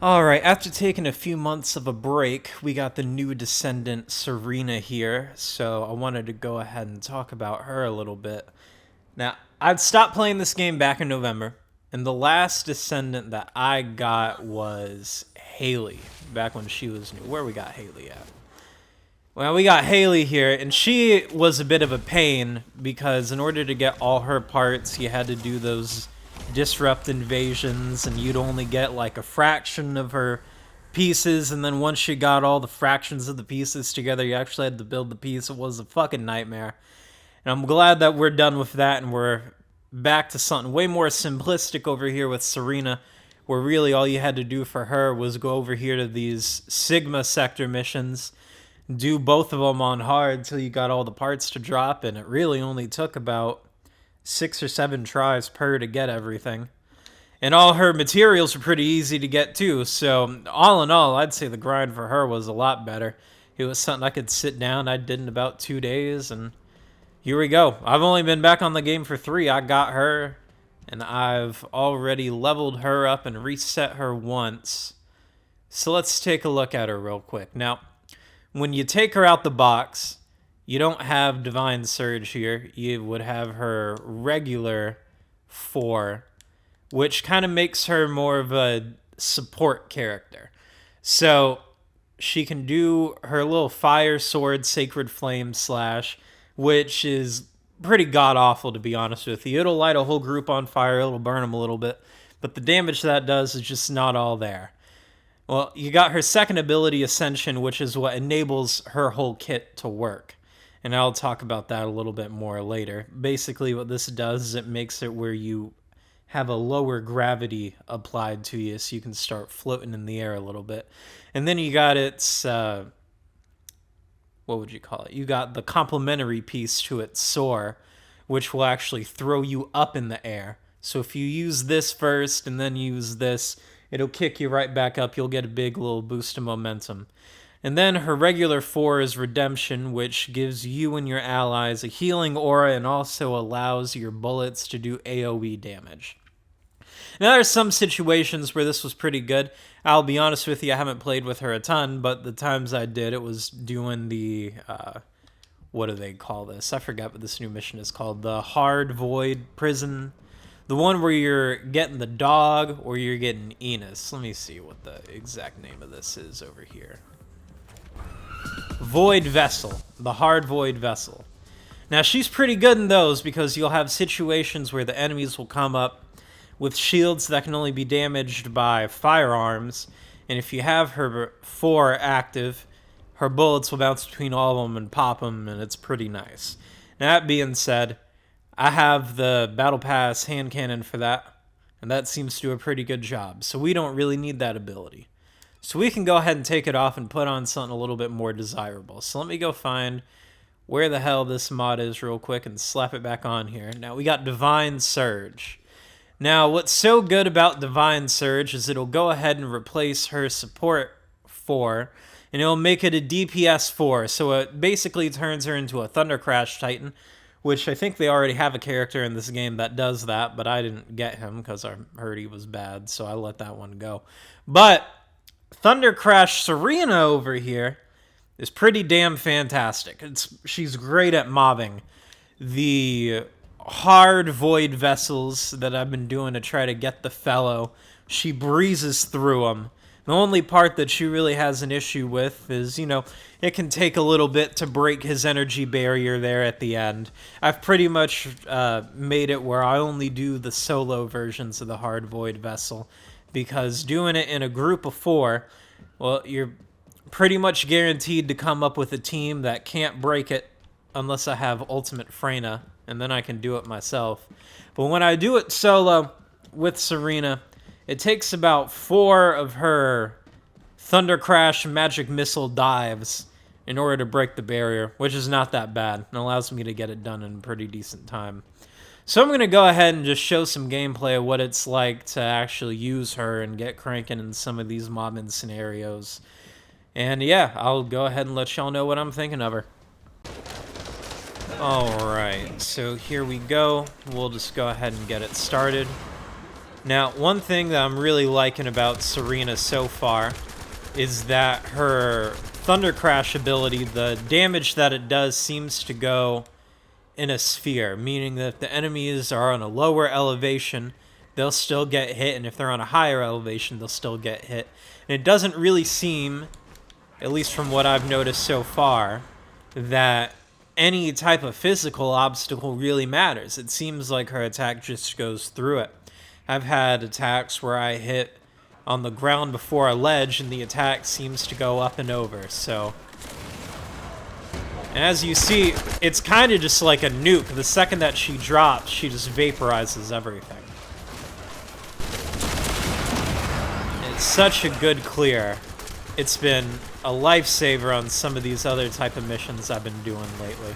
Alright, after taking a few months of a break, we got the new Descendant Serena here, so I wanted to go ahead and talk about her a little bit. Now, I'd stopped playing this game back in November, and the last Descendant that I got was Haley, back when she was new. Where we got Haley at? Well, we got Haley here, and she was a bit of a pain because in order to get all her parts, you had to do those disrupt invasions, and you'd only get like a fraction of her pieces, and then once you got all the fractions of the pieces together, you actually had to build the piece. It was a fucking nightmare. And I'm glad that we're done with that, and we're back to something way more simplistic over here with Serena, where really all you had to do for her was go over here to these Sigma sector missions, do both of them on hard till you got all the parts to drop, and it really only took about 6 or 7 tries per to get everything. And all her materials were pretty easy to get too, so all in all, I'd say the grind for her was a lot better. It was something I could sit down, I did in about 2 days, and here we go. I've only been back on the game for 3. I got her, and I've already leveled her up and reset her once. So let's take a look at her real quick. Now, when you take her out the box, you don't have Divine Surge here. You would have her regular 4, which kind of makes her more of a support character. So she can do her little fire sword, Sacred Flame slash, which is pretty god-awful, to be honest with you. It'll light a whole group on fire, it'll burn them a little bit, but the damage that does is just not all there. Well, you got her second ability, Ascension, which is what enables her whole kit to work. And I'll talk about that a little bit more later. Basically, what this does is it makes it where you have a lower gravity applied to you, so you can start floating in the air a little bit. And then you got its, what would you call it? You got the complementary piece to its Soar, which will actually throw you up in the air. So if you use this first and then use this, it'll kick you right back up. You'll get a big little boost of momentum. And then her regular 4 is Redemption, which gives you and your allies a healing aura and also allows your bullets to do AoE damage. Now, there are some situations where this was pretty good. I'll be honest with you, I haven't played with her a ton, but the times I did, it was doing the, what do they call this? I forgot what this new mission is called. The Hard Void Prison. The one where you're getting the dog or you're getting Enos. Let me see what the exact name of this is over here. Void Vessel. The Hard Void Vessel. Now, she's pretty good in those because you'll have situations where the enemies will come up with shields that can only be damaged by firearms, and if you have her 4 active, her bullets will bounce between all of them and pop them, and it's pretty nice. Now, that being said, I have the Battle Pass hand cannon for that, and that seems to do a pretty good job, so we don't really need that ability. So we can go ahead and take it off and put on something a little bit more desirable. So let me go find where the hell this mod is real quick and slap it back on here. Now, we got Divine Surge. Now, what's so good about Divine Surge is it'll go ahead and replace her support 4, and it'll make it a DPS 4. So it basically turns her into a Thunder Crash Titan, which I think they already have a character in this game that does that, but I didn't get him because I heard he was bad, so I let that one go. But Thunder Crash Serena over here is pretty damn fantastic. She's great at mobbing the hard void vessels that I've been doing to try to get the fellow. She breezes through them. The only part that she really has an issue with is, it can take a little bit to break his energy barrier there at the end. I've pretty much made it where I only do the solo versions of the hard void vessel, because doing it in a group of 4, well, you're pretty much guaranteed to come up with a team that can't break it unless I have Ultimate Freyna, and then I can do it myself. But when I do it solo with Serena, it takes about 4 of her Thunder Crash Magic Missile dives in order to break the barrier, which is not that bad, and allows me to get it done in a pretty decent time. So I'm going to go ahead and just show some gameplay of what it's like to actually use her and get cranking in some of these mobbing scenarios. And yeah, I'll go ahead and let y'all know what I'm thinking of her. Alright, so here we go. We'll just go ahead and get it started. Now, one thing that I'm really liking about Serena so far is that her Thunder Crash ability, the damage that it does seems to go in a sphere, meaning that if the enemies are on a lower elevation, they'll still get hit, and if they're on a higher elevation, they'll still get hit. And it doesn't really seem, at least from what I've noticed so far, that any type of physical obstacle really matters. It seems like her attack just goes through it. I've had attacks where I hit on the ground before a ledge and the attack seems to go up and over, so... And as you see, it's kind of just like a nuke. The second that she drops, she just vaporizes everything. It's such a good clear. It's been a lifesaver on some of these other type of missions I've been doing lately.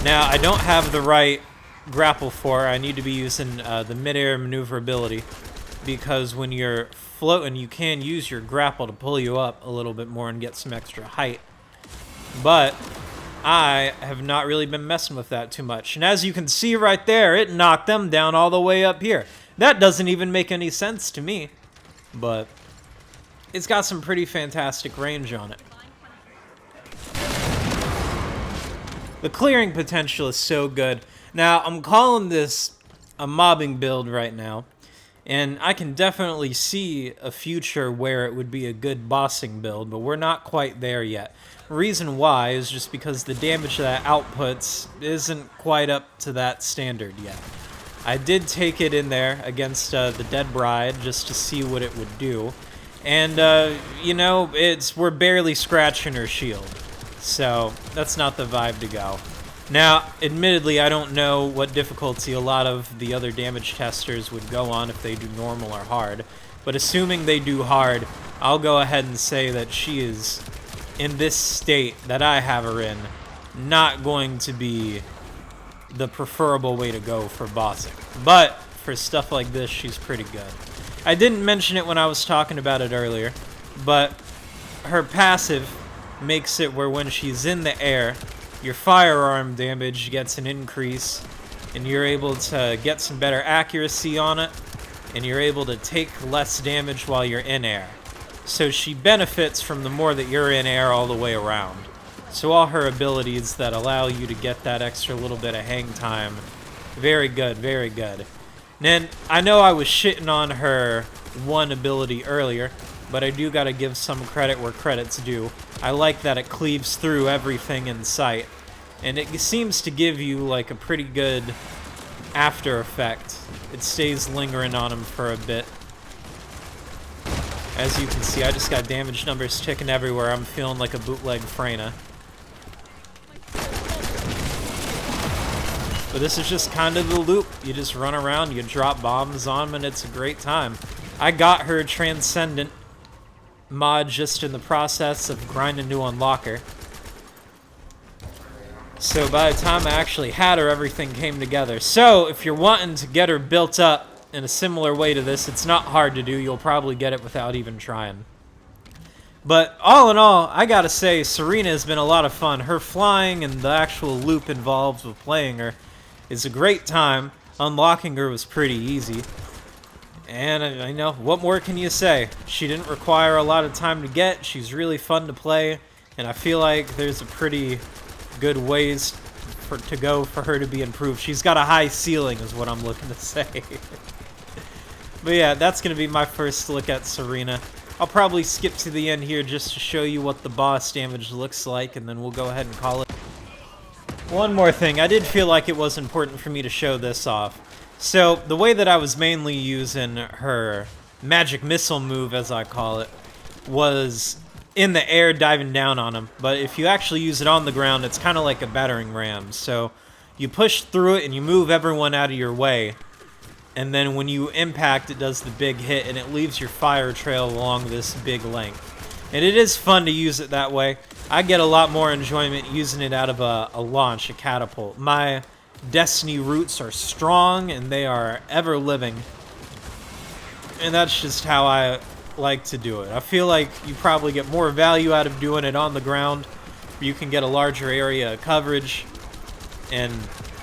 Now, I don't have the right grapple for her. I need to be using the mid-air maneuverability, because when you're floating, you can use your grapple to pull you up a little bit more and get some extra height. But I have not really been messing with that too much. And as you can see right there, it knocked them down all the way up here. That doesn't even make any sense to me, but it's got some pretty fantastic range on it. The clearing potential is so good. Now, I'm calling this a mobbing build right now, and I can definitely see a future where it would be a good bossing build, but we're not quite there yet. Reason why is just because the damage that it outputs isn't quite up to that standard yet. I did take it in there against the Dead Bride just to see what it would do, and you know, we're barely scratching her shield, so that's not the vibe to go. Now, admittedly, I don't know what difficulty a lot of the other damage testers would go on if they do normal or hard, but assuming they do hard, I'll go ahead and say that she is, in this state that I have her in, not going to be the preferable way to go for bossing. But for stuff like this, she's pretty good. I didn't mention it when I was talking about it earlier, but her passive makes it where when she's in the air, your firearm damage gets an increase, and you're able to get some better accuracy on it, and you're able to take less damage while you're in air. So she benefits from the more that you're in air all the way around. So all her abilities that allow you to get that extra little bit of hang time, very good, very good. And I know I was shitting on her one ability earlier, but I do gotta give some credit where credit's due. I like that it cleaves through everything in sight, and it seems to give you like a pretty good after effect. It stays lingering on him for a bit. As you can see, I just got damage numbers ticking everywhere. I'm feeling like a bootleg Freyna. But this is just kind of the loop. You just run around, you drop bombs on them, and it's a great time. I got her Transcendant mod just in the process of grinding to unlock her. So by the time I actually had her, everything came together. So if you're wanting to get her built up in a similar way to this, it's not hard to do. You'll probably get it without even trying. But all in all, I gotta say, Serena has been a lot of fun. Her flying and the actual loop involved with playing her is a great time. Unlocking her was pretty easy. And I know, what more can you say? She didn't require a lot of time to get. She's really fun to play. And I feel like there's a pretty good ways to go for her to be improved. She's got a high ceiling is what I'm looking to say. But yeah, that's going to be my first look at Serena. I'll probably skip to the end here just to show you what the boss damage looks like, and then we'll go ahead and call it. One more thing, I did feel like it was important for me to show this off. So, the way that I was mainly using her magic missile move, as I call it, was in the air diving down on him. But if you actually use it on the ground, it's kind of like a battering ram. So, you push through it and you move everyone out of your way. And then when you impact, it does the big hit, and it leaves your fire trail along this big length. And it is fun to use it that way. I get a lot more enjoyment using it out of a launch, a catapult. My Destiny roots are strong, and they are ever living. And that's just how I like to do it. I feel like you probably get more value out of doing it on the ground. You can get a larger area of coverage, and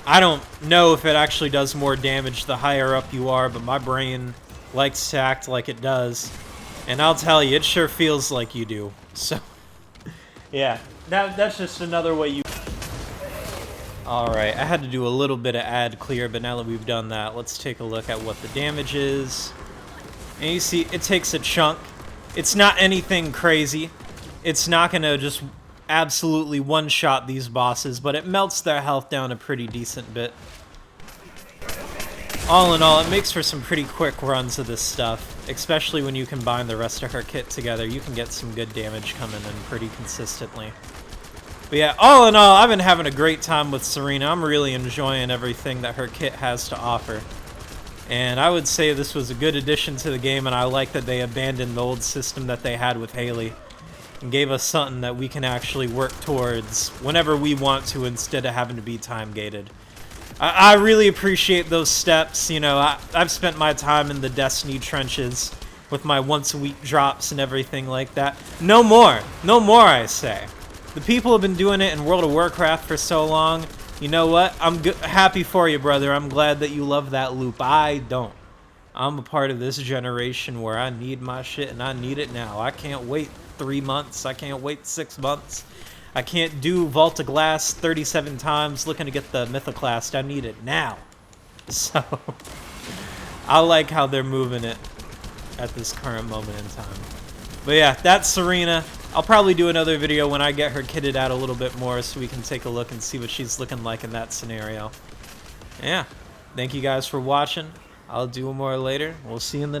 I don't know if it actually does more damage the higher up you are, but my brain likes to act like it does. And I'll tell you, it sure feels like you do. So, yeah, that's just another way you... Alright, I had to do a little bit of ad clear, but now that we've done that, let's take a look at what the damage is. And you see, it takes a chunk. It's not anything crazy. It's not going to just absolutely one-shot these bosses, but it melts their health down a pretty decent bit. All in all, it makes for some pretty quick runs of this stuff, especially when you combine the rest of her kit together. You can get some good damage coming in pretty consistently. But yeah, all in all, I've been having a great time with Serena. I'm really enjoying everything that her kit has to offer. And I would say this was a good addition to the game, and I like that they abandoned the old system that they had with Haley and gave us something that we can actually work towards whenever we want to instead of having to be time-gated. I really appreciate those steps. You know, I've spent my time in the Destiny trenches with my once-a-week drops and everything like that. No more. No more, I say. The people have been doing it in World of Warcraft for so long. You know what? I'm happy for you, brother. I'm glad that you love that loop. I don't. I'm a part of this generation where I need my shit, and I need it now. I can't wait 3 months. I can't wait 6 months. I can't do Vault of Glass 37 times looking to get the Mythoclast. I need it now. So, I like how they're moving it at this current moment in time. But yeah, that's Serena. I'll probably do another video when I get her kitted out a little bit more so we can take a look and see what she's looking like in that scenario. Yeah, thank you guys for watching. I'll do more later. We'll see you in the next